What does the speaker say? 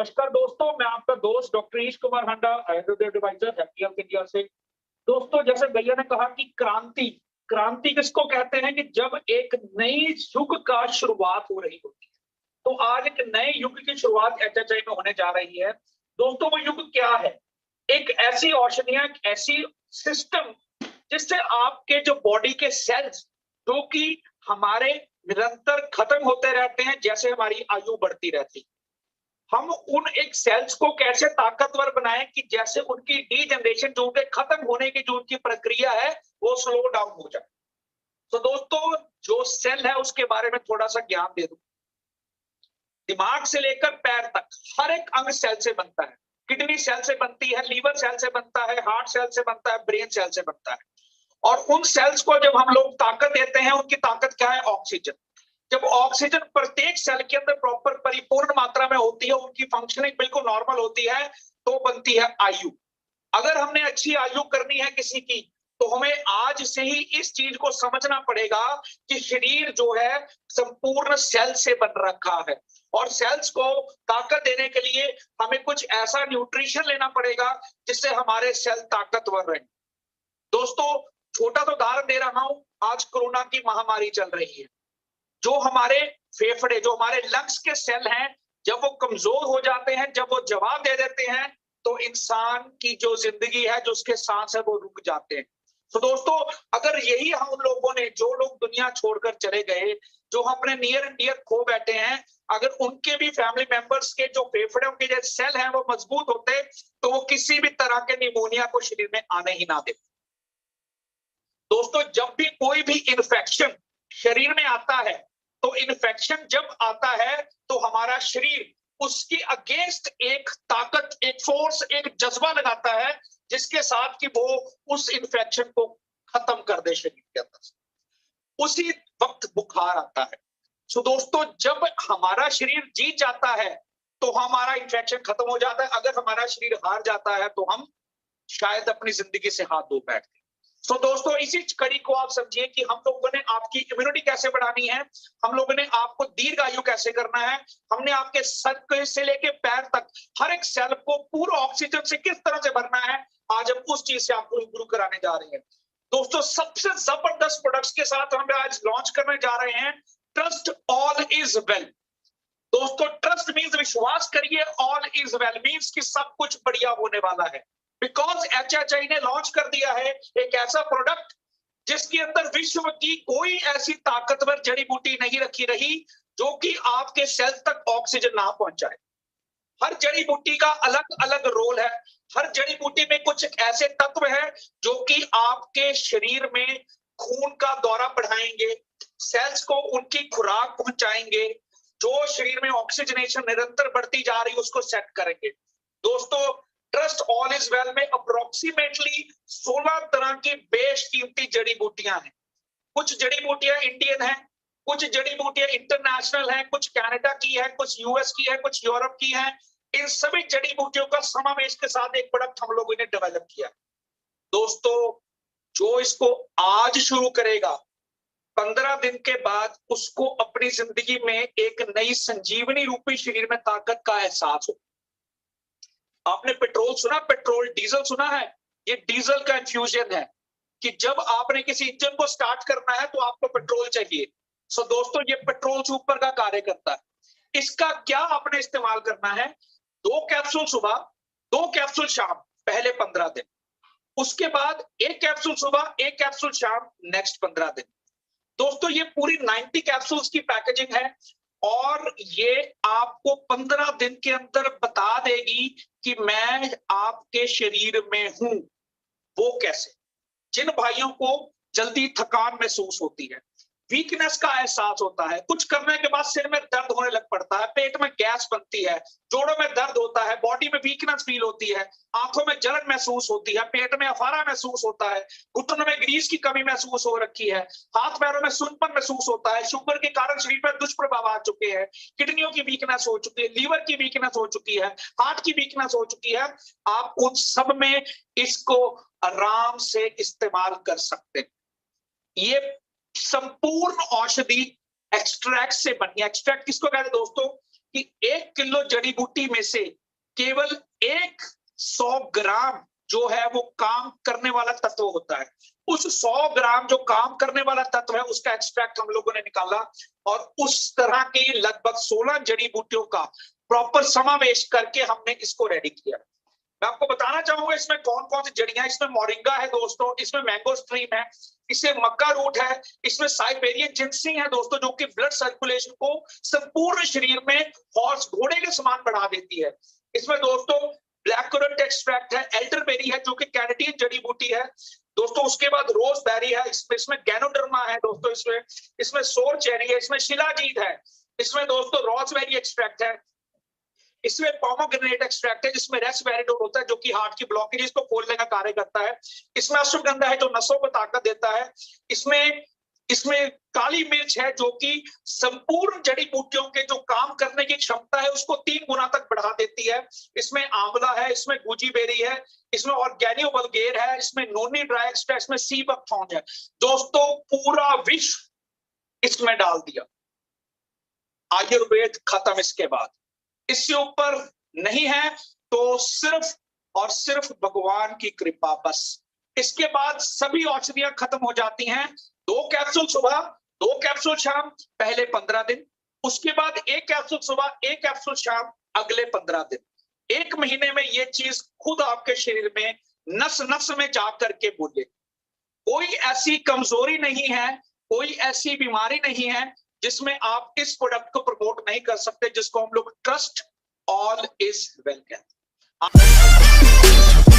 नमस्कार दोस्तों, मैं आपका दोस्त doctor Ish Kumar Handa, Ayurveda advisor Happy Health India से। दोस्तों, जैसे भैया ने कहा कि क्रांति क्रांति किसको कहते हैं कि जब एक नई युग का शुरुआत हो रही होती है। तो आज एक नए युग की शुरुआत एचएचआई में होने जा रही है। दोस्तों, वो युग क्या है? एक ऐसी औषधियां, एक ऐसी सिस्टम जिससे आपके जो बॉडी के सेल्स जो कि हमारे निरंतर खत्म होते रहते हैं, जैसे हमारी आयु बढ़ती रहती है, हम उन एक सेल्स को कैसे ताकतवर बनाएं कि जैसे उनकी डीजनरेशन, जो उनके खत्म होने की जो उनकी प्रक्रिया है, वो स्लो डाउन हो जाए। तो दोस्तों, जो सेल है उसके बारे में थोड़ा सा ज्ञान दे दूं। दिमाग से लेकर पैर तक हर एक अंग सेल से बनता है। किडनी सेल से बनती है, लीवर सेल से बनता है, हार्ट सेल से बनता है, ब्रेन सेल से बनता है। और उन सेल्स को जब हम लोग ताकत देते हैं, उनकी ताकत क्या है? ऑक्सीजन। जब ऑक्सीजन प्रत्येक सेल के अंदर प्रॉपर परिपूर्ण मात्रा में होती है, उनकी फंक्शनिंग बिल्कुल नॉर्मल होती है, तो बनती है आयु। अगर हमने अच्छी आयु करनी है किसी की, तो हमें आज से ही इस चीज को समझना पड़ेगा कि शरीर जो है संपूर्ण सेल से बन रखा है, और सेल्स को ताकत देने के लिए हमें कुछ ऐसा न्यूट्रिशन लेना पड़ेगा जिससे हमारे सेल ताकतवर रहे। दोस्तों, छोटा तो उदाहरण दे रहा हूं, आज कोरोना की महामारी चल रही है। जो हमारे फेफड़े, जो हमारे लंग्स के सेल हैं, जब वो कमजोर हो जाते हैं, जब वो जवाब दे देते हैं, तो इंसान की जो जिंदगी है, जो उसके सांस है, वो रुक जाते हैं। तो दोस्तों, अगर यही हम लोगों ने, जो लोग दुनिया छोड़कर चले गए, जो अपने नियर एंड डियर खो बैठे हैं, अगर उनके भी फैमिली मेंबर्स के जो फेफड़ों के जो सेल हैं वो मजबूत होते, तो वो किसी भी तरह के निमोनिया को शरीर में आने ही ना देते। दोस्तों, जब भी कोई भी इन्फेक्शन शरीर में आता है, तो इन्फेक्शन जब आता है, तो हमारा शरीर उसकी अगेंस्ट एक ताकत, एक फोर्स, एक जज्बा लगाता है, जिसके साथ कि वो उस इन्फेक्शन को खत्म कर दे शरीर के अंदर। उसी वक्त बुखार आता है। सो दोस्तों, जब हमारा शरीर जीत जाता है, तो हमारा इन्फेक्शन खत्म हो जाता है। अगर हमारा शरीर हार जाता है, तो हम शायद अपनी जिंदगी से हाथ धो बैठते। तो दोस्तों, इसी कड़ी को आप समझिए कि हम लोगों ने आपकी इम्यूनिटी कैसे बढ़ानी है, हम लोगों ने आपको दीर्घायु कैसे करना है, हमने आपके सर से लेके पैर तक हर एक सेल को पूरा ऑक्सीजन से किस तरह से भरना है, आज हम उस चीज से आपको रूबरू कराने जा रहे हैं। दोस्तों, सबसे जबरदस्त प्रोडक्ट्स के साथ हम आज लॉन्च करने जा रहे हैं ट्रस्ट ऑल इज वेल। दोस्तों, ट्रस्ट मीन्स विश्वास करिए, ऑल इज वेल मीन्स कि सब कुछ बढ़िया होने वाला है। बिकॉज एचएचआई ने लॉन्च कर दिया है एक ऐसा प्रोडक्ट जिसके अंदर विश्व की कोई ऐसी ताकतवर जड़ी बूटी नहीं रखी रही जो कि आपके सेल तक ऑक्सीजन ना पहुंचाए। हर जड़ी बूटी का अलग अलग रोल है। हर जड़ी बूटी में कुछ ऐसे तत्व है जो कि आपके शरीर में खून का दौरा बढ़ाएंगे, सेल्स को उनकी खुराक पहुंचाएंगे, जो शरीर में ऑक्सीजनेशन निरंतर बढ़ती जा रही है उसको सेट करेंगे। दोस्तों, ट्रस्ट ऑल इज वेल में अप्रोक्सीमेटली 16 तरह की बेशकीमती जड़ी बूटियां हैं। कुछ जड़ी बूटियां इंडियन हैं, कुछ जड़ी बूटियां इंटरनेशनल हैं, कुछ कनाडा की है, कुछ यूएस की है, कुछ यूरोप की है। इन सभी जड़ी बूटियों का समावेश के साथ एक प्रोडक्ट हम लोगों ने डेवलप किया। दोस्तों, जो इसको आज शुरू करेगा, 15 दिन के बाद उसको अपनी जिंदगी में एक नई संजीवनी रूपी शरीर में ताकत का एहसास हो। आपने पेट्रोल सुना, पेट्रोल डीजल सुना है? ये डीजल का इंफ्यूजन है कि जब आपने किसी इंजन को स्टार्ट करना है तो आपको पेट्रोल चाहिए। सो दोस्तों, ये पेट्रोल सुपर का कार्य करता है। इसका क्या आपने इस्तेमाल करना है? 2 कैप्सूल सुबह, 2 कैप्सूल शाम, पहले 15 दिन। उसके बाद 1 कैप्सूल सुबह, 1 कैप्सूल शाम, नेक्स्ट 15 दिन। दोस्तों, ये पूरी 90 कैप्सूल्स की पैकेजिंग है, और ये आपको 15 दिन के अंदर बता देगी कि मैं आपके शरीर में हूं। वो कैसे? जिन भाइयों को जल्दी थकान महसूस होती है, वीकनेस का एहसास होता है, कुछ करने के बाद सिर में दर्द होने लग पड़ता है, पेट में गैस बनती है, जोड़ों में दर्द होता है, बॉडी में वीकनेस फील होती है, आंखों में जलन महसूस होती है, पेट में अफारा महसूस होता है, घुटनों में ग्रीस की कमी महसूस हो रखी है, हाथ पैरों में सुनपन महसूस होता है, शुगर के कारण शरीर पर दुष्प्रभाव आ चुके हैं, किडनियों की वीकनेस हो चुकी है, लीवर की वीकनेस हो चुकी है, हार्ट की वीकनेस हो चुकी है, आप उन सब में इसको आराम से इस्तेमाल कर सकते हैं। ये संपूर्ण औषधि एक्सट्रैक्ट से बनी है। एक्सट्रैक्ट किसको कहते हैं दोस्तों? कि 1 किलो जड़ी बूटी में से केवल 100 ग्राम जो है वो काम करने वाला तत्व होता है। उस 100 ग्राम जो काम करने वाला तत्व है उसका एक्सट्रैक्ट हम लोगों ने निकाला और उस तरह की लगभग 16 जड़ी बूटियों का प्रॉपर समावेश करके हमने इसको रेडी किया। मैं आपको बताना चाहूंगा इसमें कौन कौन सी जड़ियां, इसमें मोरिंगा है दोस्तों, इसमें मैंगो स्ट्रीम है, इसमें मक्का रूट है, इसमें साइबेरियन जिंसिंग है दोस्तों, जो कि ब्लड सर्कुलेशन को संपूर्ण शरीर में हॉर्स घोड़े के समान बढ़ा देती है। इसमें दोस्तों ब्लैक करंट एक्सट्रैक्ट है, एल्डरबेरी है जो कि कैनेडियन जड़ी बूटी है दोस्तों, उसके बाद रोजबेरी है, इसमें गैनोडर्मा है दोस्तों, इसमें सोर चेरी है, इसमें शिलाजीत है, इसमें दोस्तों रोजबेरी एक्सट्रैक्ट है, इसमें पोमोग्रेनेट एक्सट्रैक्ट है जिसमें रेस्वेराट्रोल होता है जो कि हार्ट की ब्लॉकेजेस को खोलने का कार्य करता है, इसमें अश्वगंधा है जो नसों को ताकत देता है, इसमें काली मिर्च है जो कि संपूर्ण जड़ी बूटियों के जो काम करने की क्षमता है उसको 3 गुना तक बढ़ा देती है, इसमें आंवला है, इसमें गुजीबेरी है, इसमें ऑर्गेनियो वल्गेर है, इसमें नोनी ड्राई एक्सट्रैक्ट, इसमें सी बकथॉर्न है दोस्तों। पूरा विश्व इसमें डाल दिया, आयुर्वेद खत्म। इसके बाद इससे ऊपर नहीं है तो सिर्फ और सिर्फ भगवान की कृपा बस। इसके बाद सभी औषधियां खत्म हो जाती हैं, 2 कैप्सूल सुबह 2 कैप्सूल शाम पहले 15 दिन, उसके बाद 1 कैप्सूल सुबह 1 कैप्सूल शाम अगले 15 दिन। 1 महीने में ये चीज खुद आपके शरीर में नस नस में जा करके बोले। कोई ऐसी कमजोरी नहीं है, कोई ऐसी बीमारी नहीं है जिसमें आप इस प्रोडक्ट को प्रमोट नहीं कर सकते, जिसको हम लोग ट्रस्ट ऑल इज वेल कहते हैं।